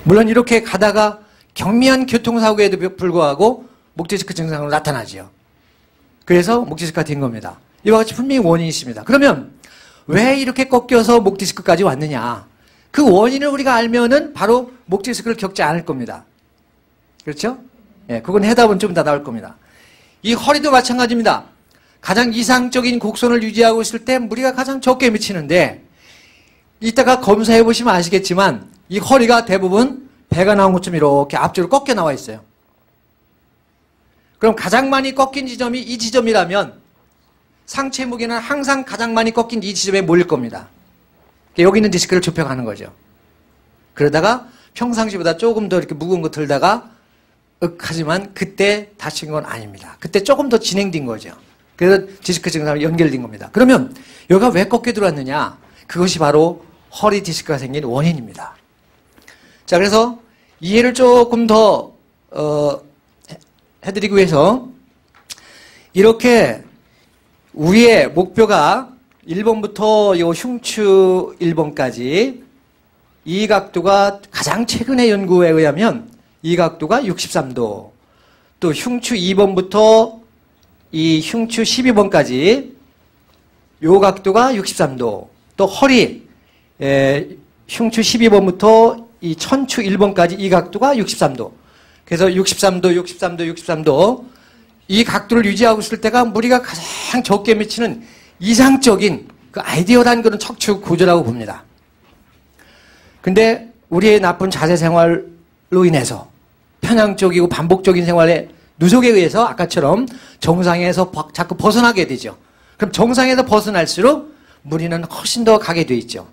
물론 이렇게 가다가 경미한 교통사고에도 불구하고 목 디스크 증상으로 나타나죠. 그래서 목 디스크가 된 겁니다. 이와 같이 분명히 원인이 있습니다. 그러면 왜 이렇게 꺾여서 목 디스크까지 왔느냐? 그 원인을 우리가 알면은 바로 목 디스크를 겪지 않을 겁니다. 그렇죠? 예, 그건 해답은 좀 더 나올 겁니다. 이 허리도 마찬가지입니다. 가장 이상적인 곡선을 유지하고 있을 때 무리가 가장 적게 미치는데, 이따가 검사해 보시면 아시겠지만 이 허리가 대부분 배가 나온 것처럼 이렇게 앞쪽으로 꺾여 나와 있어요. 그럼 가장 많이 꺾인 지점이 이 지점이라면 상체 무게는 항상 가장 많이 꺾인 이 지점에 몰릴 겁니다. 여기 있는 디스크를 좁혀가는 거죠. 그러다가 평상시보다 조금 더 이렇게 무거운 거 들다가 하지만 그때 다친 건 아닙니다. 그때 조금 더 진행된 거죠. 그래서 디스크 증상이 연결된 겁니다. 그러면 여기가 왜 꺾여 들어왔느냐? 그것이 바로 허리 디스크가 생긴 원인입니다. 자, 그래서 이해를 조금 더 해드리기 위해서 이렇게 위에 목표가 1번부터 요 흉추 1번까지 이 각도가 가장 최근의 연구에 의하면 이 각도가 63도, 또 흉추 2번부터 이 흉추 12번까지 요 각도가 63도, 또 허리 흉추 12번부터 이 천추 1번까지 이 각도가 63도. 그래서 63도, 63도, 63도 이 각도를 유지하고 있을 때가 무리가 가장 적게 미치는 이상적인 그 아이디어란 그런 척추 구조라고 봅니다. 근데 우리의 나쁜 자세 생활로 인해서 편향적이고 반복적인 생활의 누적에 의해서 아까처럼 정상에서 자꾸 벗어나게 되죠. 그럼 정상에서 벗어날수록 무리는 훨씬 더 가게 돼 있죠.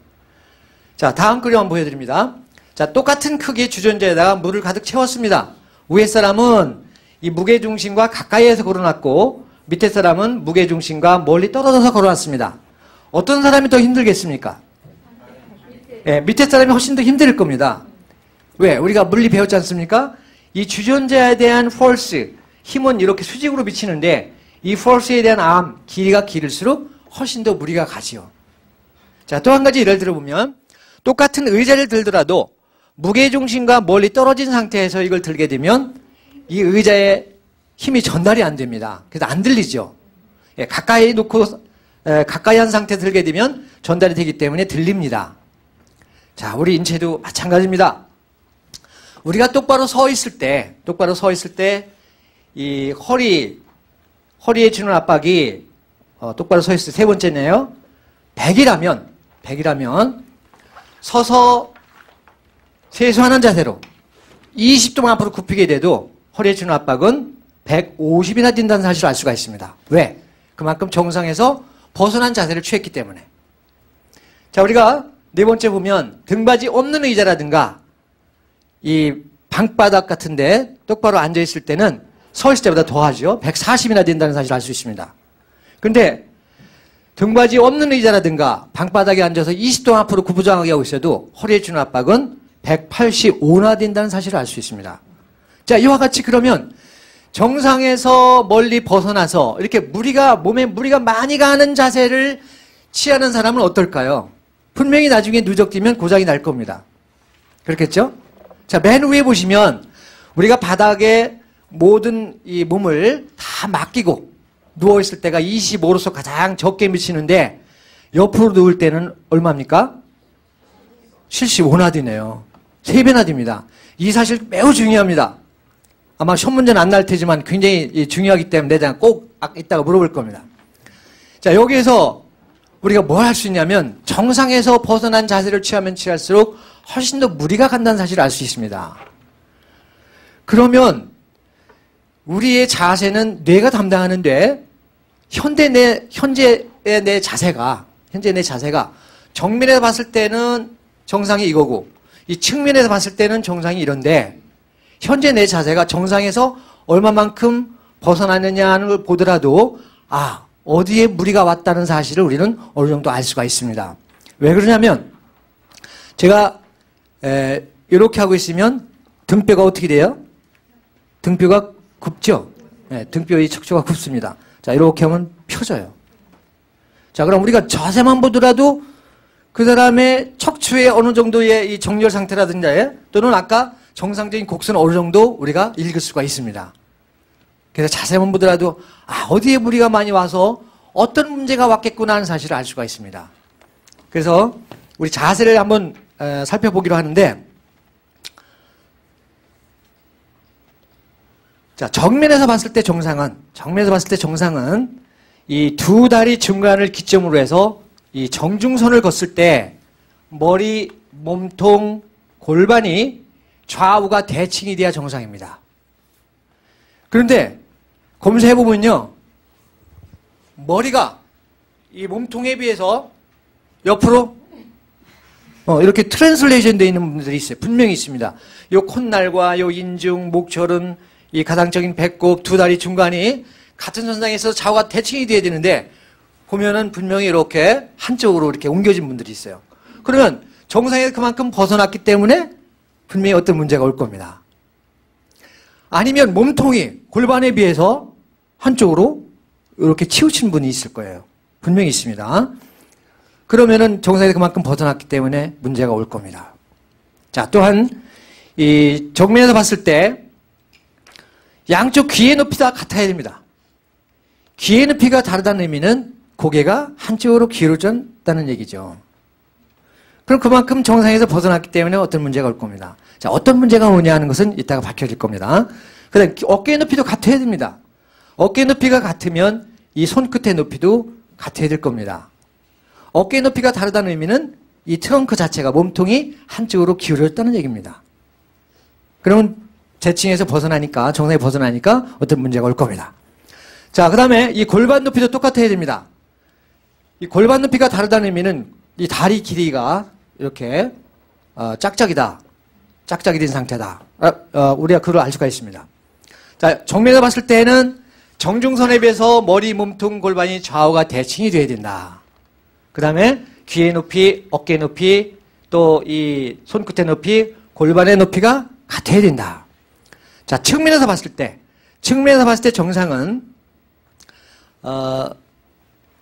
자, 다음 그림 한번 보여드립니다. 자, 똑같은 크기의 주전자에다가 물을 가득 채웠습니다. 위에 사람은 이 무게중심과 가까이에서 걸어놨고 밑에 사람은 무게중심과 멀리 떨어져서 걸어놨습니다. 어떤 사람이 더 힘들겠습니까? 예, 밑에 사람이 훨씬 더 힘들 겁니다. 왜? 우리가 물리 배웠지 않습니까? 이 주전자에 대한 force, 힘은 이렇게 수직으로 미치는데 이 force에 대한 암, 길이가 길을수록 훨씬 더 무리가 가지요. 자, 또 한 가지 예를 들어보면 똑같은 의자를 들더라도 무게중심과 멀리 떨어진 상태에서 이걸 들게 되면 이 의자에 힘이 전달이 안 됩니다. 그래서 안 들리죠. 예, 가까이 놓고 가까이 한 상태 들게 되면 전달이 되기 때문에 들립니다. 자, 우리 인체도 마찬가지입니다. 우리가 똑바로 서 있을 때 이 허리에 주는 압박이 똑바로 서 있을 때 세 번째네요. 100이라면 서서 세수하는 자세로 20도만 앞으로 굽히게 돼도 허리에 주는 압박은 150이나 뛴다는 사실을 알 수가 있습니다. 왜? 그만큼 정상에서 벗어난 자세를 취했기 때문에. 자, 우리가 네 번째 보면 등받이 없는 의자라든가 이 방바닥 같은데 똑바로 앉아있을 때는 서 있을 때보다 더 하죠. 140이나 된다는 사실을 알 수 있습니다. 근데 등받이 없는 의자라든가 방바닥에 앉아서 20도 앞으로 구부정하게 하고 있어도 허리에 주는 압박은 185나 된다는 사실을 알 수 있습니다. 자, 이와 같이 그러면 정상에서 멀리 벗어나서 이렇게 몸에 무리가 많이 가는 자세를 취하는 사람은 어떨까요? 분명히 나중에 누적되면 고장이 날 겁니다. 그렇겠죠? 자, 맨 위에 보시면 우리가 바닥에 모든 이 몸을 다 맡기고 누워있을 때가 25로서 가장 적게 미치는데 옆으로 누울 때는 얼마입니까? 75나 되네요. 3배나 됩니다. 이 사실 매우 중요합니다. 아마 시험 문제는 안 날 테지만 굉장히 중요하기 때문에 내가 꼭 이따가 물어볼 겁니다. 자, 여기에서 우리가 뭘 할 수 있냐면 정상에서 벗어난 자세를 취하면 취할수록 훨씬 더 무리가 간다는 사실을 알 수 있습니다. 그러면 우리의 자세는 뇌가 담당하는데 현재 내 자세가 정면에서 봤을 때는 정상이 이거고 이 측면에서 봤을 때는 정상이 이런데 현재 내 자세가 정상에서 얼마만큼 벗어나느냐 하는 걸 보더라도 어디에 무리가 왔다는 사실을 우리는 어느 정도 알 수가 있습니다. 왜 그러냐면 제가 이렇게 하고 있으면 등뼈가 어떻게 돼요? 등뼈가 굽죠? 네, 등뼈의 척추가 굽습니다. 자, 이렇게 하면 펴져요. 자, 그럼 우리가 자세만 보더라도 그 다음에 척추의 어느 정도의 이 정렬 상태라든지 또는 아까 정상적인 곡선을 어느 정도 우리가 읽을 수가 있습니다. 그래서 자세만 보더라도 어디에 무리가 많이 와서 어떤 문제가 왔겠구나 하는 사실을 알 수가 있습니다. 그래서 우리 자세를 한번 살펴보기로 하는데, 자, 정면에서 봤을 때 정상은 이 두 다리 중간을 기점으로 해서 이 정중선을 걷을 때 머리, 몸통, 골반이 좌우가 대칭이 돼야 정상입니다. 그런데 검사해보면요, 머리가 이 몸통에 비해서 옆으로 이렇게 트랜슬레이션 되어 있는 분들이 있어요. 분명히 있습니다. 요 콧날과 요 인중, 목철은 이 가장적인 배꼽, 두 다리 중간이 같은 선상에서 좌우가 대칭이 돼야 되는데 보면은 분명히 이렇게 한쪽으로 이렇게 옮겨진 분들이 있어요. 그러면 정상에서 그만큼 벗어났기 때문에 분명히 어떤 문제가 올 겁니다. 아니면 몸통이 골반에 비해서 한쪽으로 이렇게 치우친 분이 있을 거예요. 분명히 있습니다. 그러면은 정상에서 그만큼 벗어났기 때문에 문제가 올 겁니다. 자, 또한 이 정면에서 봤을 때 양쪽 귀의 높이가 같아야 됩니다. 귀의 높이가 다르다는 의미는 고개가 한쪽으로 기울어졌다는 얘기죠. 그럼 그만큼 정상에서 벗어났기 때문에 어떤 문제가 올 겁니다. 자, 어떤 문제가 오냐 하는 것은 이따가 밝혀질 겁니다. 그 다음 어깨의 높이도 같아야 됩니다. 어깨 높이가 같으면 이 손끝의 높이도 같아야 될 겁니다. 어깨 높이가 다르다는 의미는 이 트렁크 자체가 몸통이 한쪽으로 기울어졌다는 얘기입니다. 그러면 대칭에서 벗어나니까, 정상에 벗어나니까 어떤 문제가 올 겁니다. 자, 그 다음에 이 골반 높이도 똑같아야 됩니다. 이 골반 높이가 다르다는 의미는 이 다리 길이가 이렇게 짝짝이다. 짝짝이 된 상태다. 우리가 그걸 알 수가 있습니다. 자, 정면에서 봤을 때는 정중선에 비해서 머리, 몸통, 골반이 좌우가 대칭이 돼야 된다. 그 다음에 귀의 높이, 어깨 높이, 또 이 손끝의 높이, 골반의 높이가 같아야 된다. 자, 측면에서 봤을 때 정상은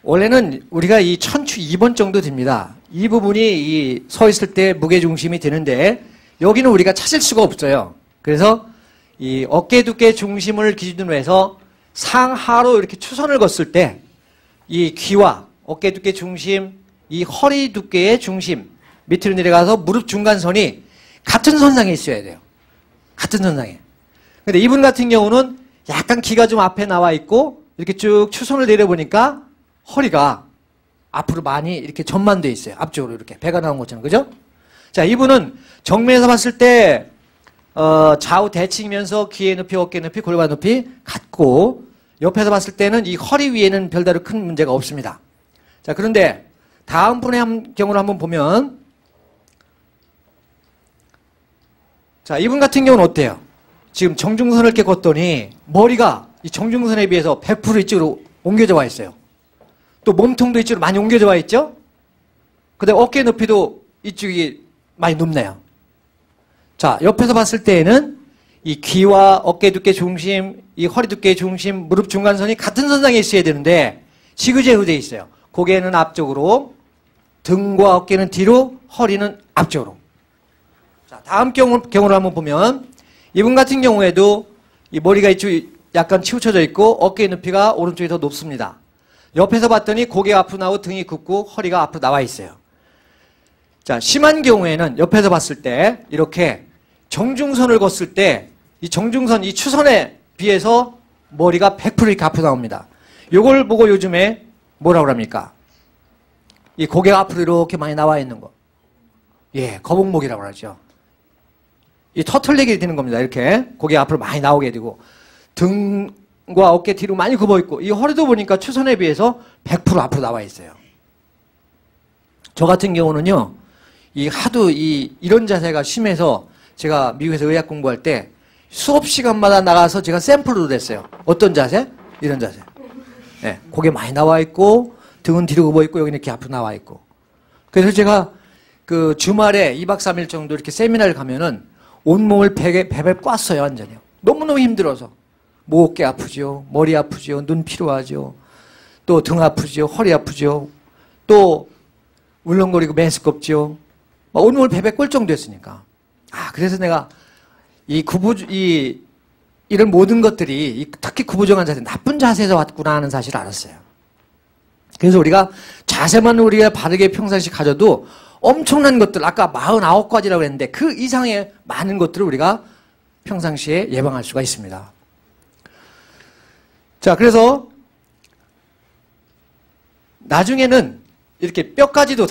원래는 우리가 이 천추 2번 정도 됩니다. 이 부분이 이 서 있을 때 무게중심이 되는데 여기는 우리가 찾을 수가 없어요. 그래서 이 어깨 두께 중심을 기준으로 해서 상하로 이렇게 추선을 걷을 때 이 귀와 어깨 두께 중심, 이 허리 두께의 중심 밑으로 내려가서 무릎 중간선이 같은 선상에 있어야 돼요. 같은 선상에. 근데 이분 같은 경우는 약간 귀가 좀 앞에 나와 있고 이렇게 쭉 추선을 내려보니까 허리가 앞으로 많이 이렇게 전만돼 있어요. 앞쪽으로 이렇게 배가 나온 것처럼. 그죠? 자, 이분은 정면에서 봤을 때 좌우 대칭이면서 귀의 높이, 어깨 높이, 골반 높이 같고 옆에서 봤을 때는 이 허리 위에는 별다른 큰 문제가 없습니다. 자, 그런데 다음 분의 경우를 한번 보면, 자, 이분 같은 경우는 어때요? 지금 정중선을 이렇게 걷더니 머리가 이 정중선에 비해서 100% 이쪽으로 옮겨져 와 있어요. 또 몸통도 이쪽으로 많이 옮겨져 와 있죠? 그 다음에 어깨 높이도 이쪽이 많이 높네요. 자, 옆에서 봤을 때에는 이 귀와 어깨 두께 중심, 이 허리 두께 중심, 무릎 중간선이 같은 선상에 있어야 되는데 지그재그 돼 있어요. 고개는 앞쪽으로, 등과 어깨는 뒤로, 허리는 앞쪽으로. 자, 다음 경우를 한번 보면 이분 같은 경우에도 이 머리가 이쪽 약간 치우쳐져 있고 어깨 높이가 오른쪽이 더 높습니다. 옆에서 봤더니 고개가 앞으로 나오고 등이 굽고 허리가 앞으로 나와 있어요. 자, 심한 경우에는 옆에서 봤을 때 이렇게 정중선을 걷을 때 이 정중선, 이 추선에 비해서 머리가 100% 이렇게 앞으로 나옵니다. 요걸 보고 요즘에 뭐라고 합니까? 이 고개가 앞으로 이렇게 많이 나와 있는 거. 예, 거북목이라고 하죠. 이 터틀넥이 되는 겁니다. 이렇게 고개 앞으로 많이 나오게 되고 등과 어깨 뒤로 많이 굽어 있고 이 허리도 보니까 추선에 비해서 100% 앞으로 나와 있어요. 저 같은 경우는요, 이 하도 이런 자세가 심해서 제가 미국에서 의학 공부할 때 수업 시간마다 나가서 제가 샘플로 냈어요. 어떤 자세? 이런 자세. 네, 고개 많이 나와 있고 등은 뒤로 굽어 있고 여기는 이렇게 앞으로 나와 있고. 그래서 제가 그 주말에 2박 3일 정도 이렇게 세미나를 가면은 온몸을 베베 꽈어요, 완전히요. 너무너무 힘들어서. 목 어깨 아프죠. 머리 아프죠. 눈 피로하죠. 또 등 아프죠. 허리 아프죠. 또 울렁거리고 메스껍죠. 오늘 베베 꼴 정도 였으니까. 그래서 내가 이런 모든 것들이 특히 구부정한 자세, 나쁜 자세에서 왔구나 하는 사실을 알았어요. 그래서 우리가 자세만 우리가 바르게 평상시 가져도 엄청난 것들, 아까 49가지라고 했는데 그 이상의 많은 것들을 우리가 평상시에 예방할 수가 있습니다. 자, 그래서 나중에는 이렇게 뼈까지도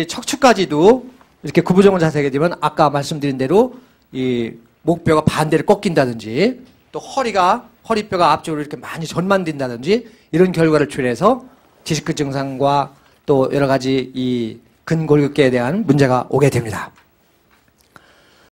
척추까지도 이렇게 구부정한 자세가 되면 아까 말씀드린 대로 이 목뼈가 반대로 꺾인다든지 또 허리뼈가 앞쪽으로 이렇게 많이 전만된다든지 이런 결과를 초래해서 디스크 증상과 또 여러 가지 이 근골격계에 대한 문제가 오게 됩니다.